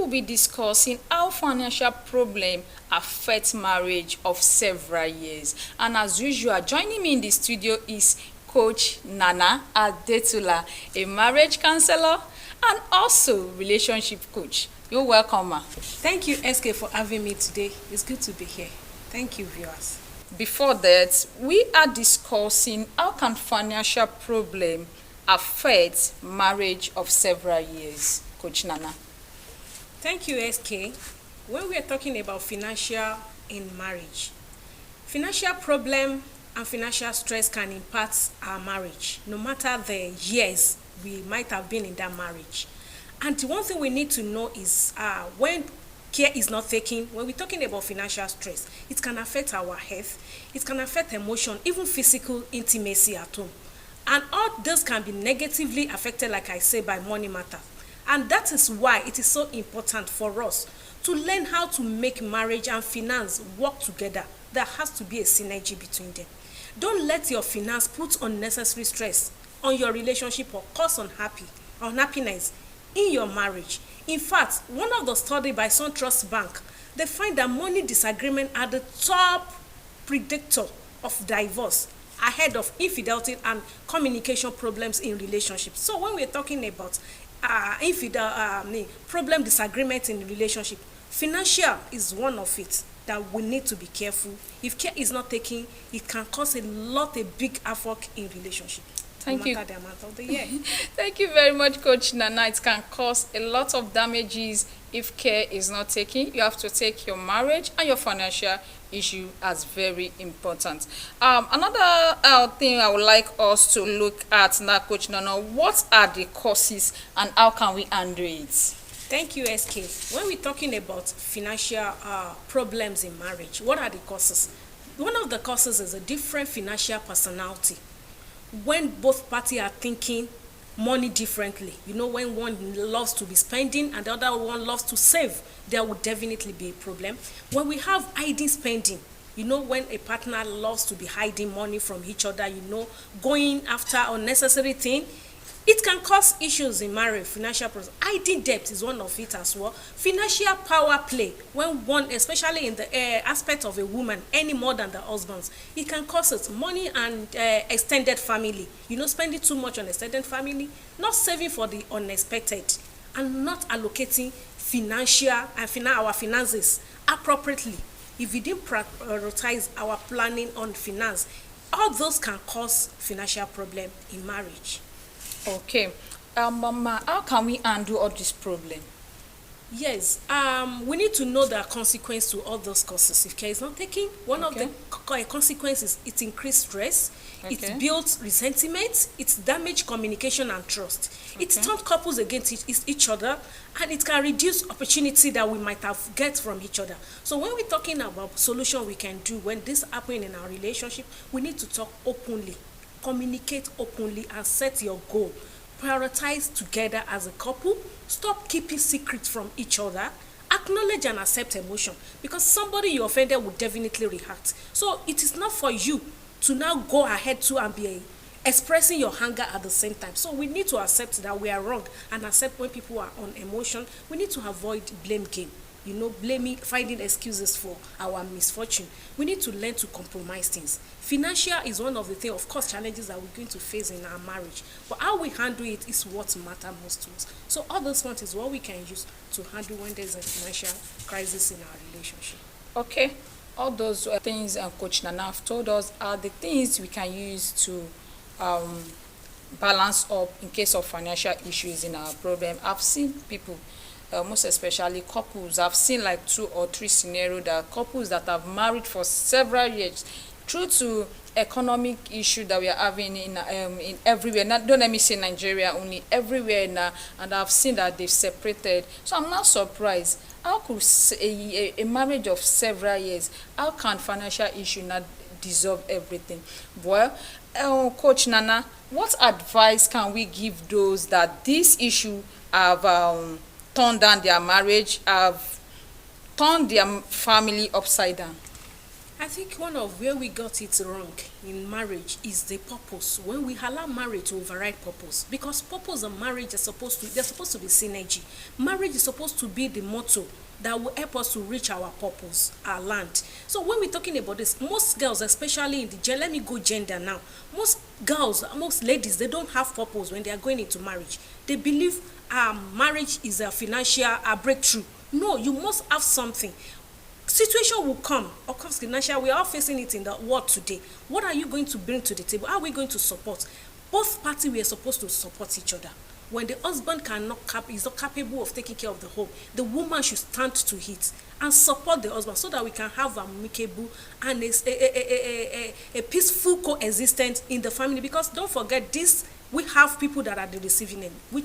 We'll be discussing how financial problem affect marriage of several years. And as usual, joining me in the studio is Coach Nana Adetula, a marriage counselor and also relationship coach. You're welcome, ma. Thank you, SK, for having me today. It's good to be here. Thank you, viewers. Before that, we are discussing how can financial problem affect marriage of several years. Coach Nana. Thank you, SK. When we are talking about financial in marriage, financial problem and financial stress can impact our marriage, no matter the years we might have been in that marriage. And one thing we need to know is when care is not taken, when we're talking about financial stress, it can affect our health, it can affect emotion, even physical intimacy at home. And all this can be negatively affected, like I say, by money matter. And that is why it is so important for us to learn how to make marriage and finance work together. There has to be a synergy between them. Don't let your finance put unnecessary stress on your relationship or cause unhappiness in your marriage. In fact, one of the studies by SunTrust Bank, they find that money disagreement are the top predictor of divorce, ahead of infidelity and communication problems in relationships. So when we're talking about problem disagreement in the relationship, financial is one of it that we need to be careful. If care is not taken, it can cause a big havoc in relationship. Thank you. No matter the amount of the year. Thank you very much, Coach Nana. It can cause a lot of damages if care is not taken. You have to take your marriage and your financial issue as very important. Another thing I would like us to look at now, Coach Nana, what are the causes and how can we handle it? Thank you, SK. When we're talking about financial problems in marriage, what are the causes? One of the causes is a different financial personality. When both parties are thinking money differently, when one loves to be spending and the other one loves to save, there would definitely be a problem. When we have hiding spending, when a partner loves to be hiding money from each other, going after unnecessary things, it can cause issues in marriage. Financial problem, hiding debt is one of it as well. Financial power play, when one, especially in the aspect of a woman, any more than the husbands, it can cause it. Money and extended family, spending too much on extended family, not saving for the unexpected, and not allocating our finances appropriately. If we didn't prioritize our planning on finance, all those can cause financial problem in marriage. Okay. Mama, how can we undo all this problem? Yes, we need to know the consequence to all those causes. If care is not taken, one of the consequences, it increased stress, it builds resentment, it damages communication and trust. It turns couples against each other, and it can reduce opportunity that we might have get from each other. So when we're talking about solution we can do when this happens in our relationship, we need to talk openly, communicate openly, and set your goal. Prioritize together as a couple. Stop keeping secrets from each other. Acknowledge and accept emotion, because somebody you offended will definitely react. So it is not for you to now go ahead to and be expressing your anger at the same time. So we need to accept that we are wrong and accept when people are on emotion. We need to avoid blame game. Blaming, finding excuses for our misfortune. We need to learn to compromise things. Financial is one of the things, of course, challenges that we're going to face in our marriage. But how we handle it is what matters most to us. So all those points is what we can use to handle when there's a financial crisis in our relationship. Okay. All those things Coach Nana have told us are the things we can use to balance up in case of financial issues in our problem. I've seen people, most especially couples, I've seen like 2 or 3 scenarios that couples that have married for several years due to economic issue that we are having in everywhere. Don't let me say Nigeria only, everywhere now, and I've seen that they've separated. So I'm not surprised. How could a marriage of several years, how can financial issue not dissolve everything? Well, Coach Nana, what advice can we give those that this issue have turned down their marriage, have turned their family upside down? I think one of where we got it wrong in marriage is the purpose. When we allow marriage to override purpose, because purpose and marriage are they're supposed to be synergy. Marriage is supposed to be the motto that will help us to reach our purpose, our land. So when we're talking about this, most girls, especially in the let me go gender now. Most girls, most ladies, they don't have purpose when they are going into marriage. They believe marriage is a financial breakthrough. No, you must have something. Situation will come. Of course, financial, we are all facing it in the world today. What are you going to bring to the table? How are we going to support? Both parties, we are supposed to support each other. When the husband is not capable of taking care of the home, the woman should stand to it and support the husband so that we can have amicable and a peaceful coexistence in the family. Because don't forget this, we have people that are the receiving end, which